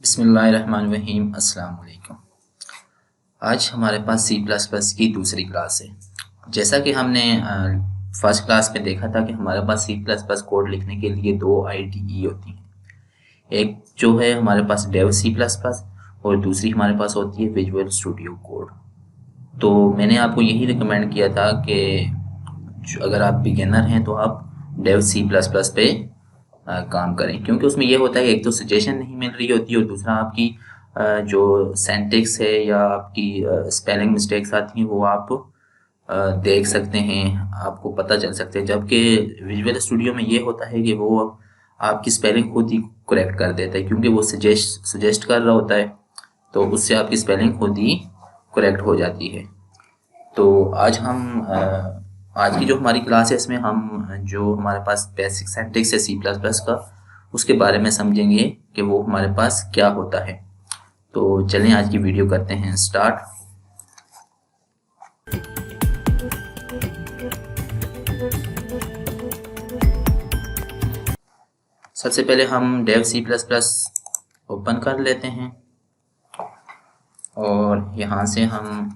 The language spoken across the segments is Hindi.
बिस्मिल्लाहिर्रहमानिर्रहीम। अस्सलाम वालेकुम। आज हमारे पास सी प्लस प्लस की दूसरी क्लास है। जैसा कि हमने फर्स्ट क्लास में देखा था कि हमारे पास सी प्लस प्लस कोड लिखने के लिए दो आईडीई होती हैं। एक जो है हमारे पास डेव सी प्लस प्लस और दूसरी हमारे पास होती है विजुअल स्टूडियो कोड। तो मैंने आपको यही रिकमेंड किया था कि अगर आप बिगिनर हैं तो आप डेव सी प्लस प्लस पे काम करें, क्योंकि उसमें ये होता है एक तो सजेशन नहीं मिल रही होती और दूसरा आपकी जो सेंटेक्स है या आपकी स्पेलिंग मिस्टेक्स आती हैं वो आप देख सकते हैं, आपको पता चल सकते हैं। जबकि विजुअल स्टूडियो में ये होता है कि वो आपकी स्पेलिंग खुद ही करेक्ट कर देता है, क्योंकि वो सजेस्ट कर रहा होता है, तो उससे आपकी स्पेलिंग खुद ही करेक्ट हो जाती है। तो आज की जो हमारी क्लास है इसमें हम जो हमारे पास बेसिक सिंटैक्स है सी प्लस प्लस का उसके बारे में समझेंगे कि वो हमारे पास क्या होता है। तो चलें आज की वीडियो करते हैं स्टार्ट। सबसे पहले हम Dev C plus plus open कर लेते हैं और यहाँ से हम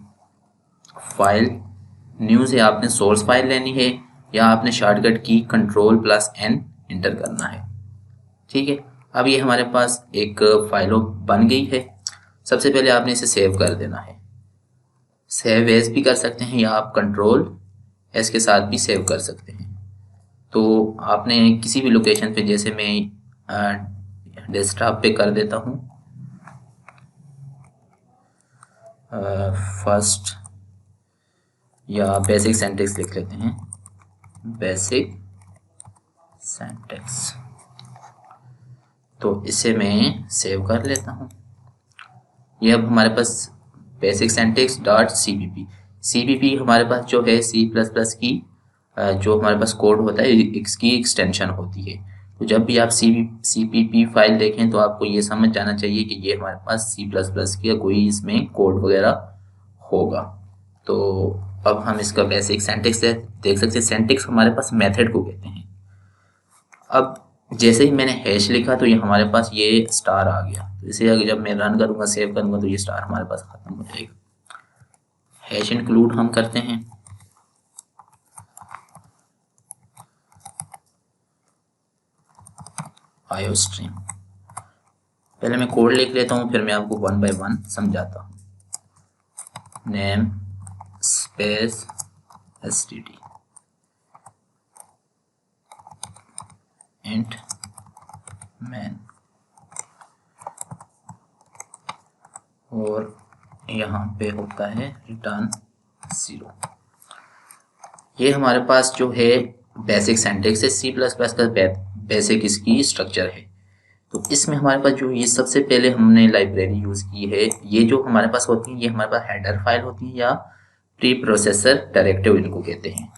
फाइल न्यू से आपने सोर्स फाइल लेनी है या आपने शॉर्टकट की Ctrl+N इंटर करना है। ठीक है, अब ये हमारे पास एक फाइल बन गई है। सबसे पहले आपने इसे सेव कर देना है। सेव एज भी कर सकते हैं या आप Ctrl+S के साथ भी सेव कर सकते हैं। तो आपने किसी भी लोकेशन पे, जैसे मैं डेस्कटॉप पे कर देता हूँ, फर्स्ट या बेसिक सिंटैक्स लिख लेते हैं, बेसिक सिंटैक्स। तो इसे मैं सेव कर लेता हूँ। ये अब हमारे पास बेसिक सिंटैक्स डॉट सीपीपी हमारे पास जो है सी प्लस प्लस की जो हमारे पास कोड होता है इसकी एक्सटेंशन होती है। तो जब भी आप सीपीपी फाइल देखें तो आपको ये समझ जाना चाहिए कि ये हमारे पास सी प्लस प्लस की कोई इसमें कोड वगैरह होगा। तो अब हम इसका बेसिक सिंटैक्स देख सकते हैं। सिंटैक्स हमारे पास मेथड को कहते हैं। अब जैसे ही मैंने हैश लिखा तो ये हमारे पास ये स्टार आ गया। तो इसे अगर जब मैं रन करूंगा, सेव करूंगा, तो ये स्टार हमारे पास खत्म हो जाएगा। हैश इंक्लूड हम करते हैं। आयो स्ट्रीम पहले मैं कोड लिख लेता हूँ, फिर मैं आपको वन बाय वन समझाता हूँ। Name space std int man और यहाँ पे होता है रिटर्न 0। ये हमारे पास जो है बेसिक सिंटैक्स है सी प्लस प्लस का बेसिक इसकी स्ट्रक्चर है। तो इसमें हमारे पास जो ये सबसे पहले हमने लाइब्रेरी यूज़ की है, ये जो हमारे पास होती है ये हमारे पास हेडर फाइल होती है या प्री प्रोसेसर डायरेक्टिव इनको कहते हैं।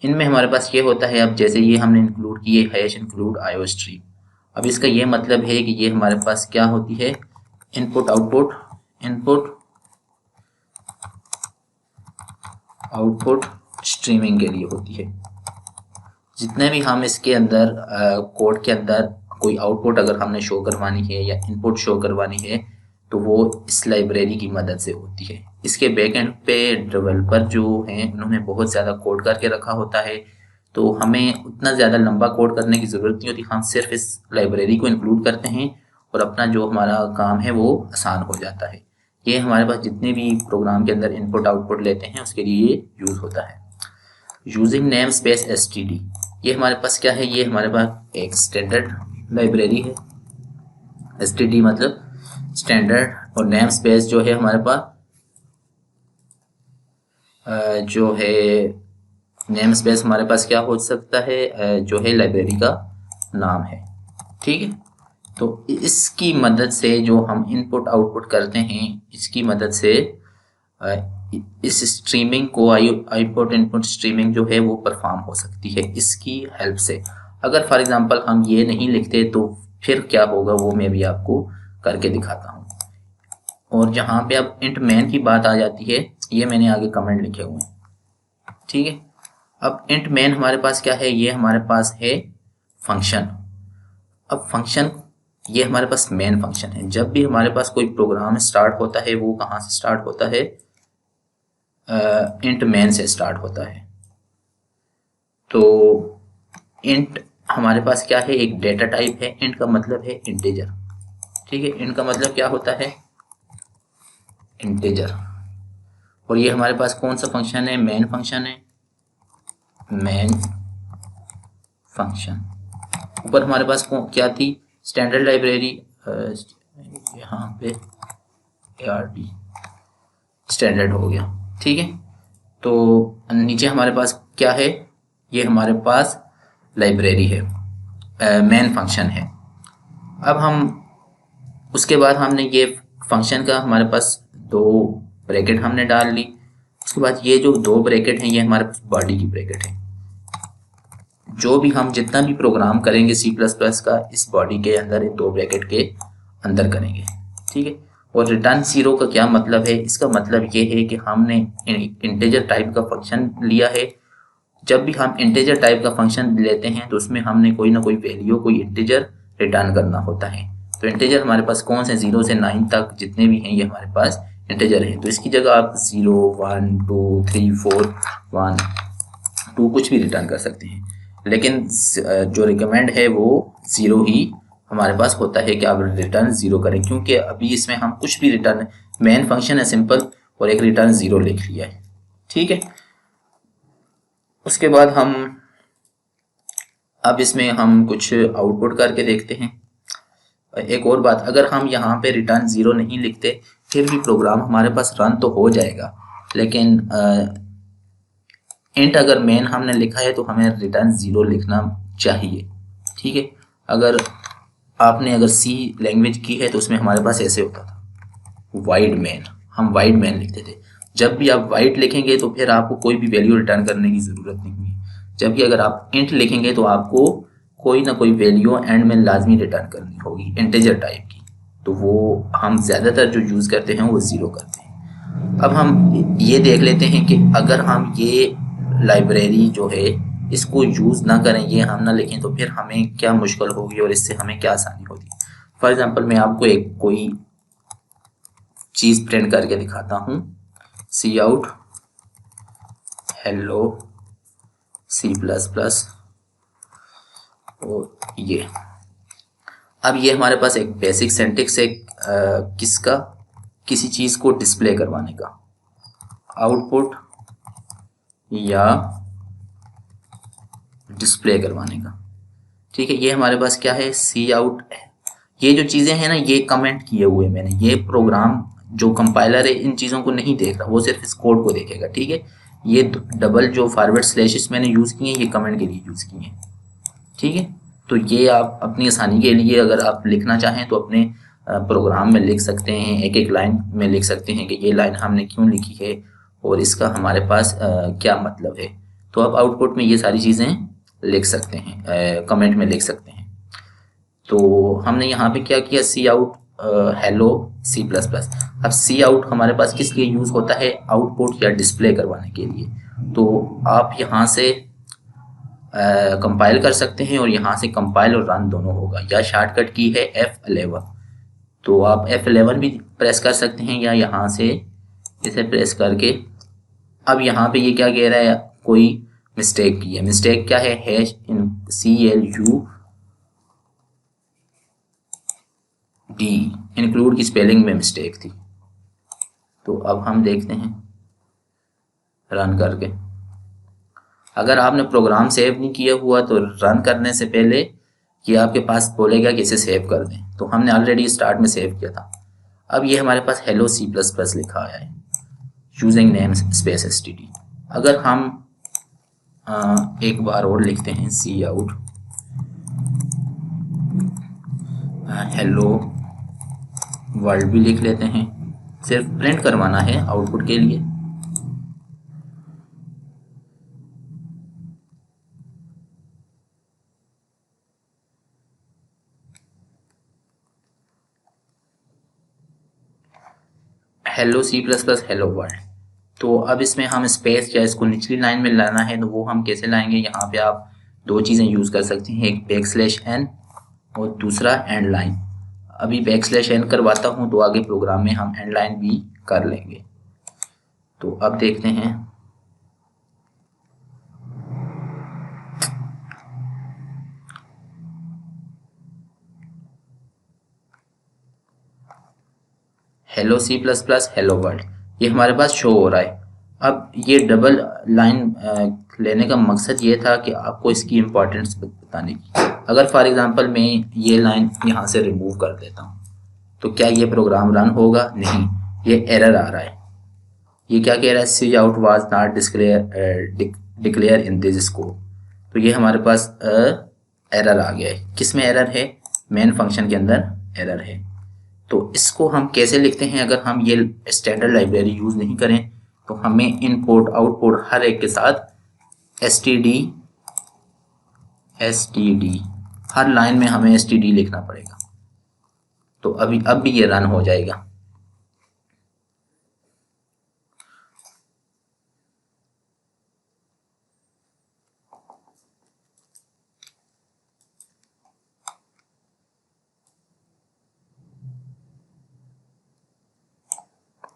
इनमें हमारे पास ये होता है, अब जैसे ये हमने इंक्लूड किए हैश इंक्लूड आयो स्ट्रीम। अब इसका ये मतलब है कि ये हमारे पास क्या होती है, इनपुट आउटपुट स्ट्रीमिंग के लिए होती है। जितने भी हम इसके अंदर कोड के अंदर कोई आउटपुट अगर हमने शो करवानी है या इनपुट शो करवानी है तो वो इस लाइब्रेरी की मदद से होती है। इसके बैक एंड पे डेवलपर जो हैं उन्होंने बहुत ज़्यादा कोड करके रखा होता है, तो हमें उतना ज़्यादा लंबा कोड करने की ज़रूरत नहीं होती। हम सिर्फ इस लाइब्रेरी को इंक्लूड करते हैं और अपना जो हमारा काम है वो आसान हो जाता है। ये हमारे पास जितने भी प्रोग्राम के अंदर इनपुट आउटपुट लेते हैं उसके लिए यूज़ होता है। यूजिंग नेम स्पेस std, ये हमारे पास क्या है, ये हमारे पास एक स्टैंडर्ड लाइब्रेरी है। std मतलब स्टैंडर्ड, और नेम स्पेस जो है हमारे पास जो है नेम स्पेस हमारे पास क्या हो सकता है, जो है लाइब्रेरी का नाम है। ठीक है, तो इसकी मदद से जो हम इनपुट आउटपुट करते हैं इसकी मदद से इस स्ट्रीमिंग को आउटपुट इनपुट स्ट्रीमिंग जो है वो परफॉर्म हो सकती है इसकी हेल्प से। अगर फॉर एग्जांपल हम ये नहीं लिखते तो फिर क्या होगा वो मैं भी आपको करके दिखाता हूँ। और जहाँ पे अब इंट मैन की बात आ जाती है, ये मैंने आगे कमेंट लिखे हुए हैं। ठीक है, अब इंट मैन हमारे पास क्या है, ये हमारे पास है फंक्शन। अब फंक्शन ये हमारे पास मेन फंक्शन है। जब भी हमारे पास कोई प्रोग्राम स्टार्ट होता है वो कहाँ से स्टार्ट होता है, इंट मेन से स्टार्ट होता है। तो इंट हमारे पास क्या है, एक डेटा टाइप है। इंट का मतलब है इंटीजर, ठीक है। इंट का मतलब क्या होता है, इंटीजर। और ये हमारे पास कौन सा फंक्शन है, मेन फंक्शन है, मेन फंक्शन। ऊपर हमारे पास क्या थी, स्टैंडर्ड लाइब्रेरी, यहाँ पे ARD स्टैंडर्ड हो गया, ठीक है। तो नीचे हमारे पास क्या है, ये हमारे पास लाइब्रेरी है, मेन फंक्शन है। अब हम उसके बाद हमने ये फंक्शन का हमारे पास दो ब्रैकेट हमने डाल ली। उसके बाद ये जो दो ब्रैकेट हैं ये हमारे पास बॉडी की ब्रैकेट है। जो भी हम जितना भी प्रोग्राम करेंगे C++ का इस बॉडी के अंदर, इन दो ब्रैकेट के अंदर करेंगे, ठीक है। और रिटर्न 0 का क्या मतलब है, इसका मतलब ये है कि हमने इंटीजर टाइप का फंक्शन लिया है। जब भी हम इंटीजर टाइप का फंक्शन लेते हैं तो उसमें हमने कोई ना कोई वैल्यू, कोई इंटीजर रिटर्न करना होता है। तो इंटीजर हमारे पास कौन से, 0 से 9 तक जितने भी हैं ये हमारे पास इंटीजर हैं। तो इसकी जगह आप 0 1 2 3 4 1 2 कुछ भी रिटर्न कर सकते हैं, लेकिन जो रिकमेंड है वो 0 ही हमारे पास होता है कि आप रिटर्न 0 करें, क्योंकि अभी इसमें हम कुछ भी रिटर्न, मेन फंक्शन है सिंपल, और एक रिटर्न 0 लिख लिया है, ठीक है। उसके बाद हम अब इसमें हम कुछ आउटपुट करके देखते हैं। एक और बात, अगर हम यहाँ पे रिटर्न 0 नहीं लिखते फिर भी प्रोग्राम हमारे पास रन तो हो जाएगा, लेकिन इंट अगर मेन हमने लिखा है तो हमें रिटर्न 0 लिखना चाहिए, ठीक है। अगर आपने अगर C लैंग्वेज की है तो उसमें हमारे पास ऐसे होता था, वाइड मेन, हम वाइड मेन लिखते थे। जब भी आप वाइड लिखेंगे तो फिर आपको कोई भी वैल्यू रिटर्न करने की ज़रूरत नहीं है, जबकि अगर आप इंट लिखेंगे तो आपको कोई ना कोई वैल्यू एंड में लाजमी रिटर्न करनी होगी इंटीजर टाइप की। तो वो हम ज़्यादातर जो यूज़ करते हैं वो 0 करते हैं। अब हम ये देख लेते हैं कि अगर हम ये लाइब्रेरी जो है इसको यूज़ ना करें, ये हम ना लिखें, तो फिर हमें क्या मुश्किल होगी और इससे हमें क्या आसानी होगी। फॉर एग्जांपल मैं आपको एक कोई चीज़ प्रिंट करके दिखाता हूँ, Cout हेलो C++, और ये अब ये हमारे पास एक बेसिक सिंटैक्स है किसका, किसी चीज़ को डिस्प्ले करवाने का, आउटपुट या डिस्प्ले करवाने का, ठीक है। ये हमारे पास क्या है, Cout है। ये जो चीज़ें हैं ना ये कमेंट किए हुए मैंने, ये प्रोग्राम जो कंपाइलर है इन चीज़ों को नहीं देख रहा, वो सिर्फ इस कोड को देखेगा, ठीक है। ये डबल जो फॉरवर्ड स्लैशेस मैंने यूज़ किए हैं ये कमेंट के लिए यूज़ किए हैं, ठीक है। तो ये आप अपनी आसानी के लिए अगर आप लिखना चाहें तो अपने प्रोग्राम में लिख सकते हैं, एक एक लाइन में लिख सकते हैं कि ये लाइन हमने क्यों लिखी है और इसका हमारे पास क्या मतलब है। तो आप आउटपुट में ये सारी चीज़ें लिख सकते हैं, कमेंट में लिख सकते हैं। तो हमने यहाँ पे क्या किया, Cout हेलो C++। अब Cout हमारे पास किस लिए यूज़ होता है, आउटपुट या डिस्प्ले करवाने के लिए। तो आप यहाँ से कंपाइल कर सकते हैं और यहाँ से कंपाइल और रन दोनों होगा, या शॉर्टकट की है F11। तो आप F11 भी प्रेस कर सकते हैं या यहाँ से इसे प्रेस करके। अब यहाँ पे ये क्या कह रहा है, कोई मिस्टेक की है। मिस्टेक क्या है, हैश इन CLUD इंक्लूड की स्पेलिंग में मिस्टेक थी। तो अब हम देखते हैं रन करके। अगर आपने प्रोग्राम सेव नहीं किया हुआ तो रन करने से पहले ये आपके पास बोलेगा कि इसे सेव कर दें। तो हमने ऑलरेडी स्टार्ट में सेव किया था। अब ये हमारे पास हेलो C++ लिखा आया है यूजिंग नेम स्पेस std। अगर हम एक बार और लिखते हैं Cout हेलो वर्ल्ड भी लिख लेते हैं, सिर्फ प्रिंट करवाना है आउटपुट के लिए। Hello C++ hello world. तो अब इसमें हम स्पेस या इसको निचली लाइन में लाना है तो वो हम कैसे लाएंगे, यहाँ पे आप दो चीज़ें यूज़ कर सकते हैं, एक बैकस्लैश n और दूसरा एंड लाइन। अभी बैकस्लैश एन करवाता हूँ तो आगे प्रोग्राम में हम एंड लाइन भी कर लेंगे। तो अब देखते हैं। Hello C plus plus hello world, ये हमारे पास शो हो रहा है। अब ये डबल लाइन लेने का मकसद ये था कि आपको इसकी इम्पोर्टेंस बताने की। अगर फॉर एग्जांपल मैं ये लाइन यहाँ से रिमूव कर देता हूँ तो क्या ये प्रोग्राम रन होगा? नहीं, ये एरर आ रहा है। ये क्या कह रहा है? See out was not declare in this scope. तो ये हमारे पास एरर आ गया है। किस में एरर है? मेन फंक्शन के अंदर एरर है। तो इसको हम कैसे लिखते हैं? अगर हम ये स्टैंडर्ड लाइब्रेरी यूज नहीं करें तो हमें इनपुट आउटपुट हर एक के साथ एसटीडी हर लाइन में हमें एसटीडी लिखना पड़ेगा। तो अब भी ये रन हो जाएगा।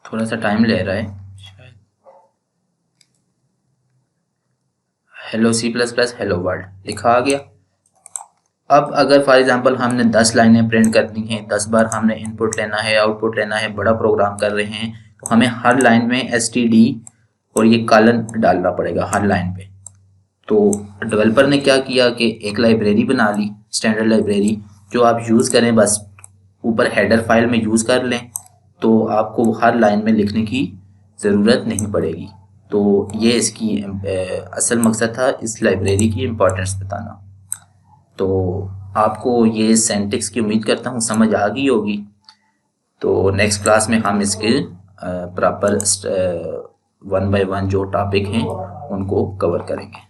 थोड़ा सा टाइम ले रहा है शायद। Hello C plus plus hello world लिखा आ गया। अब अगर फॉर एग्जांपल हमने 10 लाइनें प्रिंट करनी है, 10 बार हमने इनपुट लेना है, आउटपुट लेना है, बड़ा प्रोग्राम कर रहे हैं, तो हमें हर लाइन में एसटीडी और ये कॉलन डालना पड़ेगा हर लाइन पे। तो डेवलपर ने क्या किया कि एक लाइब्रेरी बना ली, स्टैंडर्ड लाइब्रेरी, जो आप यूज़ करें, बस ऊपर हेडर फाइल में यूज़ कर लें, तो आपको हर लाइन में लिखने की ज़रूरत नहीं पड़ेगी। तो ये इसकी असल मकसद था, इस लाइब्रेरी की इम्पोर्टेंस बताना। तो आपको ये सिंटैक्स की उम्मीद करता हूँ समझ आ गई होगी। तो नेक्स्ट क्लास में हम इसके प्रॉपर 1 बाय 1 जो टॉपिक हैं उनको कवर करेंगे।